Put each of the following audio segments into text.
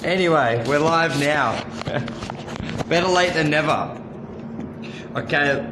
Anyway, we're live now. Better late than never. Okay.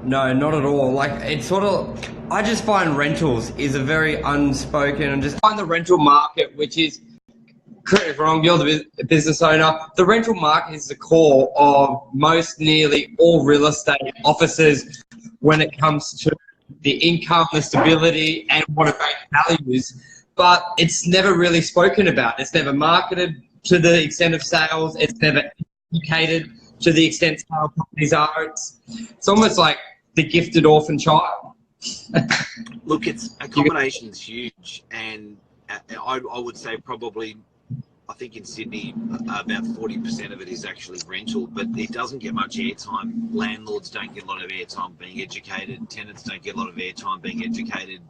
No, not at all. Like, it's sort of, I just find rentals is a very unspoken, and just find the rental market, which is, correct me if I'm wrong, you're the business owner. The rental market is the core of most nearly all real estate offices when it comes to the income, the stability, and what it values. But it's never really spoken about. It's never marketed to the extent of sales. It's never educated to the extent sale properties are. It's almost like the gifted orphan child. Look, it's accommodation's huge, and I would say probably, I think in Sydney about 40% of it is actually rental, but it doesn't get much airtime. Landlords don't get a lot of airtime being educated. Tenants don't get a lot of airtime being educated.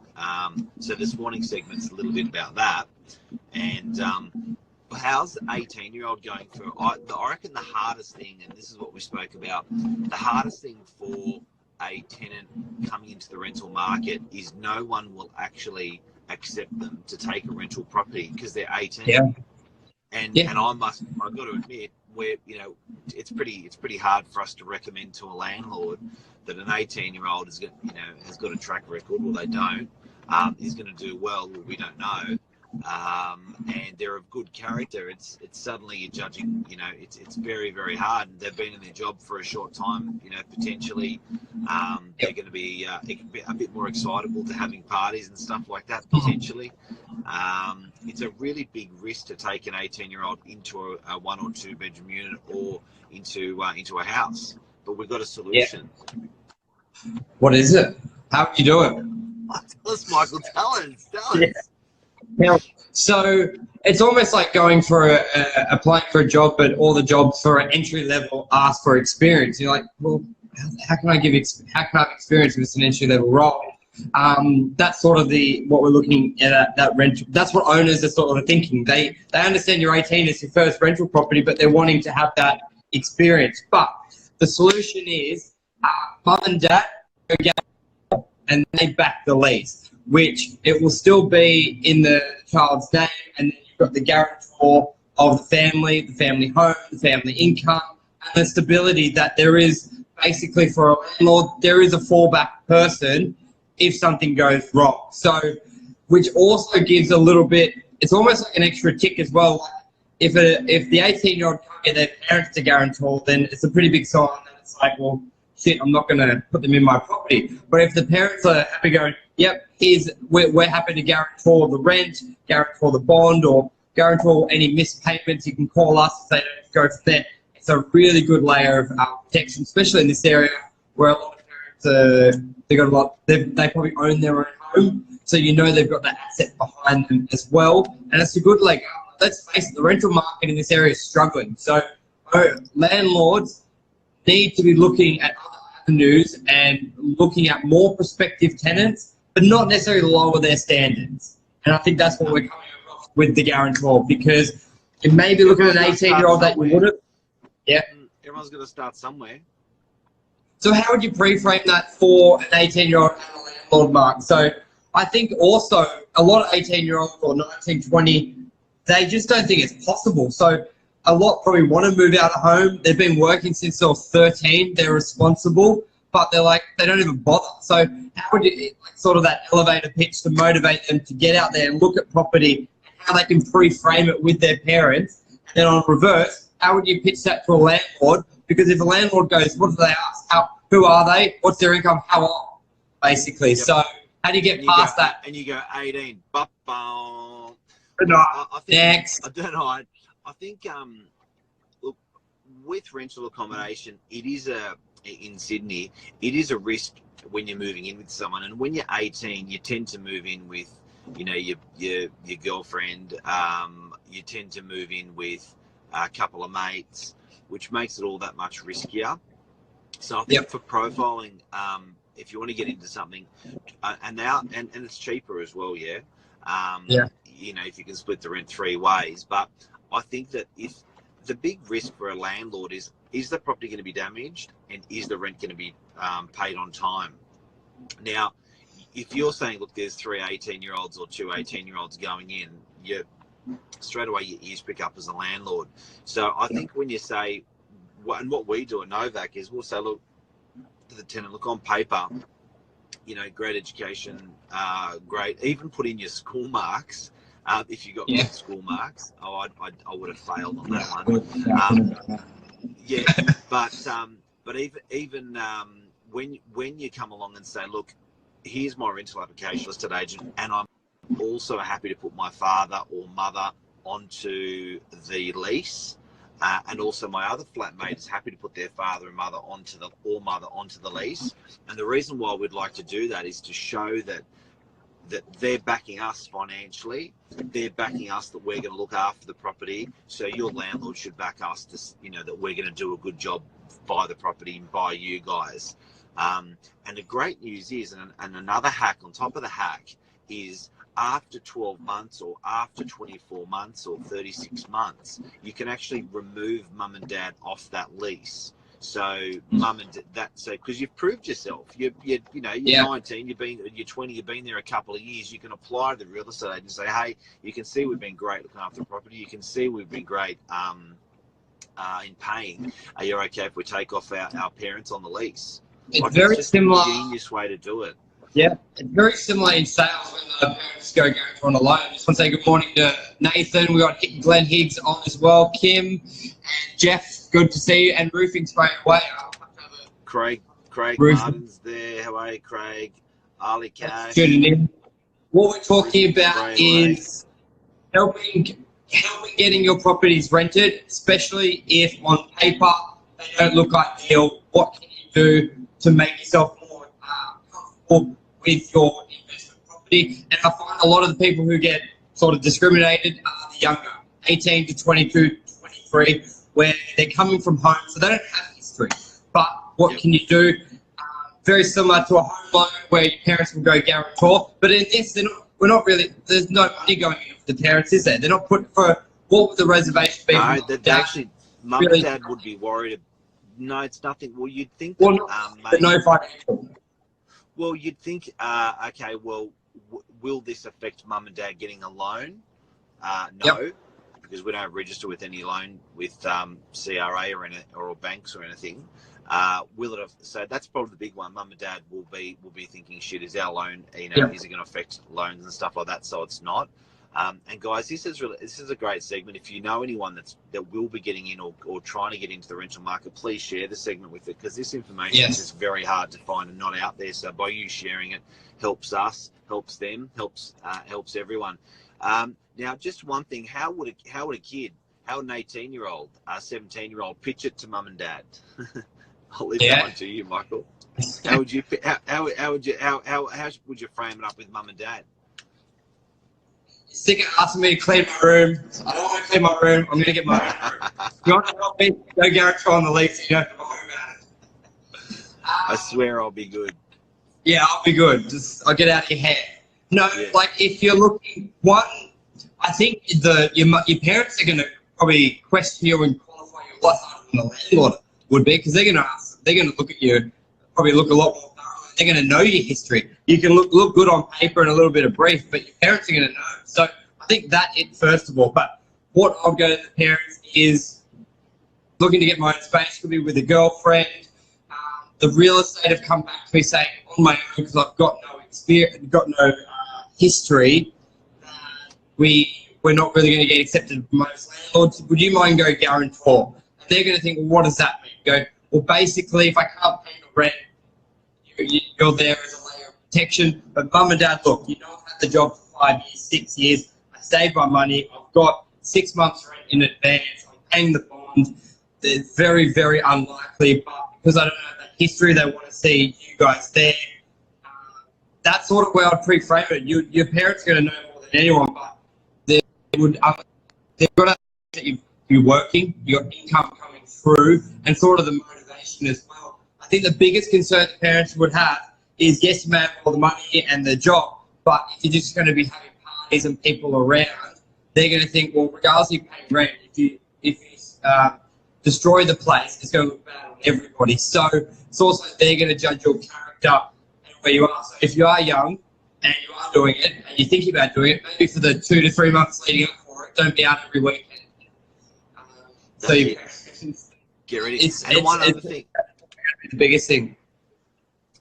So this morning segment's a little bit about that. And how's the 18-year-old going through? I reckon the hardest thing, and this is what we spoke about, the hardest thing for a tenant coming into the rental market is no one will actually accept them to take a rental property because they're 18. Yeah. And I've got to admit, it's pretty hard for us to recommend to a landlord that an 18-year-old has got a track record, or they don't, is going to do well, or we don't know, and they're of good character. It's suddenly you're judging. It's very, very hard. They've been in their job for a short time. Potentially they're going to be a bit more excitable to having parties and stuff like that. Potentially, it's a really big risk to take an 18-year-old into a 1 or 2 bedroom unit or into a house. But we've got a solution. Yeah. What is it? How do you do it? Tell us, Michael. Tell us. Yeah. Now, so it's almost like going for applying for a job, but all the jobs for an entry level ask for experience. You're like, well, how can I have experience if it's an entry level role? That's sort of what we're looking at that rental. That's what owners are sort of thinking. They understand you're 18, it's your first rental property, but they're wanting to have that experience. But the solution is mum and dad go get and they back the lease, which it will still be in the child's name, and then you've got the guarantor of the family home, the family income, and the stability that there is basically for a landlord. There is a fallback person if something goes wrong. So, which also gives a little bit, it's almost like an extra tick as well. If the 18-year-old can't get their parents to guarantor, then it's a pretty big sign that it's like, well, shit, I'm not going to put them in my property. But if the parents are happy going, yep, we're happy to guarantor the rent, guarantor the bond, or guarantor any missed payments, you can call us if they don't go from there. It's a really good layer of protection, especially in this area where a lot of parents they probably own their own home, so they've got that asset behind them as well, and it's a good leg up. Let's face it, the rental market in this area is struggling, so landlords need to be looking at other avenues and looking at more prospective tenants, but not necessarily lower their standards. And I think that's what we're coming across with the guarantor, because you may be looking at an 18-year-old that you wouldn't. Yeah. Everyone's going to start somewhere. So how would you pre-frame that for an 18-year-old and a landlord, Mark? So I think also a lot of 18-year-olds or 19, 20, they just don't think it's possible. So a lot probably want to move out of home. They've been working since they were 13. They're responsible, but they don't even bother. So how would you, sort of that elevator pitch to motivate them to get out there and look at property, how they can pre-frame it with their parents? And then on reverse, how would you pitch that to a landlord? Because if a landlord goes, what do they ask? Who are they? What's their income? How old? Basically. Yep. So how do you get past that? And you go 18. No, next. I don't know. I think, look, with rental accommodation, in Sydney, it is a risk when you're moving in with someone. And when you're 18, you tend to move in with, your girlfriend. You tend to move in with a couple of mates, which makes it all that much riskier. So I think for profiling, if you want to get into something, and it's cheaper as well, if you can split the rent 3 ways. But I think that if the big risk for a landlord is the property going to be damaged, and is the rent going to be paid on time? Now, if you're saying, look, there's 3 18-year-olds or 2 18-year-olds going in, you straight away your ears pick up as a landlord. So I think when you say, and what we do at NOVAK is we'll say, look, to the tenant, look, on paper, you know, great education, great, even put in your school marks. If you got good school marks, I would have failed on that one. But even when you come along and say, look, here's my rental application listed agent, and I'm also happy to put my father or mother onto the lease, and also my other flatmate is happy to put their father and mother onto the lease. And the reason why we'd like to do that is to show that they're backing us financially, they're backing us that we're going to look after the property. So your landlord should back us to, you know, that we're going to do a good job by the property and by you guys. And the great news is, and another hack on top of the hack is, after 12 months or after 24 months or 36 months, you can actually remove mum and dad off that lease. So mum and that, so because you've proved yourself, you're 19, you're 20, you've been there a couple of years, you can apply to the real estate agent and say, hey, you can see we've been great looking after the property. You can see we've been great in paying. Are you okay if we take off our parents on the lease? It's very similar. A genius way to do it. Yeah, it's very similar in sales when the parents go on a loan. I just want to say good morning to Nathan. We got Glenn Higgs on as well. Kim and Jeff, good to see you. And roofing straight away. Craig Martin's there. How are you, Craig? Ali Cash. Tuning in. What we're talking about is helping getting your properties rented, especially if on paper they don't look ideal. What can you do to make yourself more comfortable with your investment property? And I find a lot of the people who get sort of discriminated are the younger, 18 to 22, 23, where they're coming from home, so they don't have history. But what can you do? Very similar to a home loan where your parents will go guarantor, but in this, we're not really, there's no money going in for the parents, is there? They're not put for, what would the reservation be? No, actually, mum and dad would be worried. No, it's nothing. Well, you'd think that, no financial. Well, you'd think, okay, well, will this affect mum and dad getting a loan? No, because we don't register with any loan with CRA or banks or anything. Will it have, so that's probably the big one. Mum and dad will be thinking, shit, is our loan, is it going to affect loans and stuff like that? So it's not. And guys, this is a great segment. If you know anyone that will be getting in or trying to get into the rental market, please share the segment with it, because this information is just very hard to find and not out there. So by you sharing it, helps us, helps them, helps everyone. Now, just one thing: how would an 18-year-old, 17-year-old pitch it to mum and dad? I'll leave that one to you, Michael. How would you frame it up with mum and dad? Sick of asking me to clean my room. I don't want to clean my room. I'm going to get my own room. You want to help me? Go guarantee on the lease. You don't have to worry about it. I swear I'll be good. Yeah, I'll be good. I'll get out of your hair. No, like if you're looking, I think your parents are going to probably question you and qualify you a lot harder than the landlord would be, because they're going to look at you, probably look a lot more thoroughly. They're going to know your history. You can look good on paper and a little bit of brief, but your parents are going to know. So I think that first of all. But what I'll go to the parents is looking to get my own space. Could be with a girlfriend. The real estate have come back to me saying on my own, because I've got no experience, got no history. We're not really going to get accepted from most landlords. Would you mind go guarantor? And they're going to think, well, what does that mean? Go, well, basically, if I can't pay the rent, you're there as a layer of protection. But mum and dad, look, you know, I've had the job for 5 years, 6 years. I saved my money. I've got 6 months rent in advance. I'm paying the bond. They're very, very unlikely, but because I don't know that history, they want to see you guys there. That's sort of where I'd pre-frame it. Your parents are going to know more than anyone, but they've got to that you're working, your income coming through, and sort of the motivation as well. I think the biggest concern the parents would have is, yes, you may have all the money and the job, but if you're just going to be having parties and people around, they're going to think, well, regardless of you paying rent, if destroy the place, it's going to look bad on everybody. So it's also they're going to judge your character and where you are. So if you are young and you are doing it and you're thinking about doing it, maybe for the 2 to 3 months leading up for it, don't be out every weekend. So you get ready. And one other thing, the biggest thing.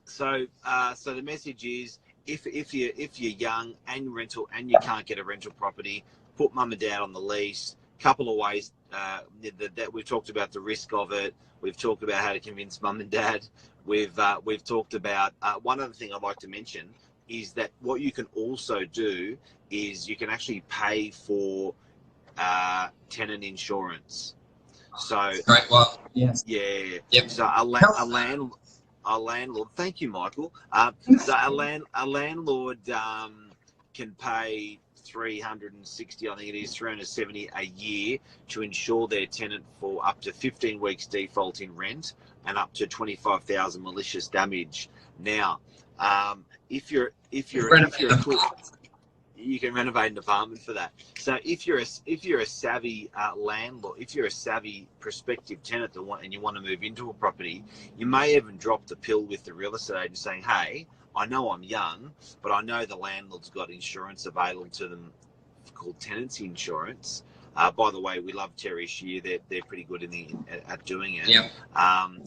So so the message is, if you're young and rental and you can't get a rental property, put mum and dad on the lease. Couple of ways that we've talked about the risk of it. We've talked about how to convince mum and dad. We've talked about one other thing I'd like to mention is that what you can also do is you can actually pay for tenant insurance. So great. Well, yes. Yeah. Yep. So a landlord. Thank you, Michael. So a landlord can pay $360, I think it is $370 a year to insure their tenant for up to 15 weeks default in rent and up to 25,000 malicious damage. Now, if you're a cook, you can renovate an apartment for that. So if you're a savvy landlord, if you're a savvy prospective tenant and you want to move into a property, you may even drop the pill with the real estate agent saying, "Hey, I know I'm young, but I know the landlord's got insurance available to them called tenancy insurance." By the way, we love Terry Shear. They're pretty good at doing it. Yep.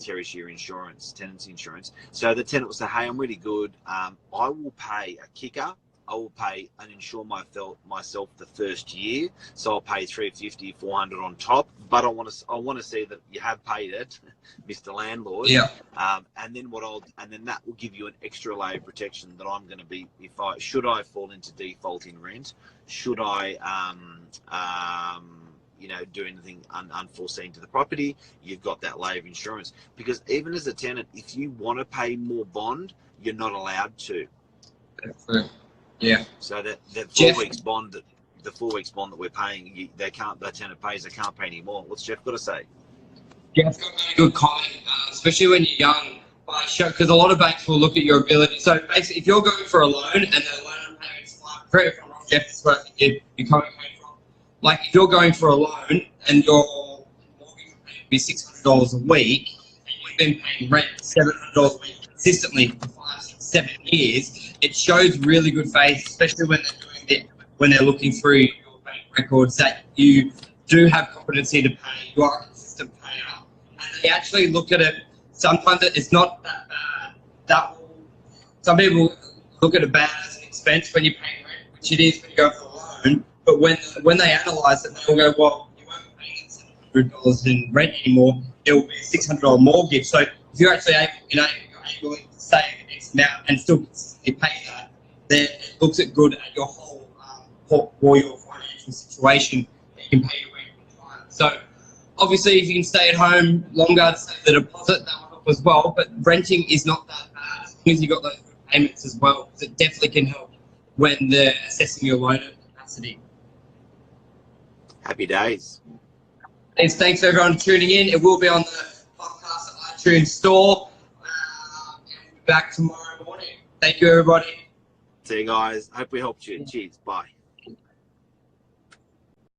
Terry Shear Insurance, tenancy insurance. So the tenant will say, "Hey, I'm really good. I will pay a kicker. I will pay and insure myself the first year. So I'll pay $350, $400 on top. But I want to see that you have paid it, Mr. Landlord. Yeah. And then that will give you an extra layer of protection that I'm going to be should I fall into default in rent, should I do anything unforeseen to the property, you've got that layer of insurance. Because even as a tenant, if you want to pay more bond, you're not allowed to. That's true. Yeah. So that 4 weeks bond, the 4 weeks bond that we're paying, the tenant pays, they can't pay any more. What's Jeff got to say? Jeff's got a very good comment, especially when you're young, because a lot of banks will look at your ability. So basically, if you're going for a loan and the loan payment's flat, correct if I'm wrong, Jeff, is where you're coming from. Like if you're going for a loan and your mortgage payment will be $600 a week, and you've been paying rent $700 a week consistently for 5, 6, 7 years. It shows really good faith, especially when they're looking through your bank records, that you do have competency to pay. You are a consistent payer, and they actually look at it. Sometimes it's not that bad. Some people look at it bad as an expense when you're paying rent, which it is when you go for a loan. But when they analyse it, they'll go, "Well, you won't be paying $700 in rent anymore. It will be a $600 mortgage." So if you're actually able to save X amount and still consistently pay that, then it looks at good at your whole or your financial situation. You can pay your rent on time. So obviously, if you can stay at home longer to save the deposit, that will help as well. But renting is not that bad as long as you've got those good payments as well, because it definitely can help when they're assessing your loan capacity. Happy days. Thanks everyone for tuning in. It will be on the podcast at iTunes store. And we'll be back tomorrow morning. Thank you, everybody. See you guys. Hope we helped you. Cheers. Bye.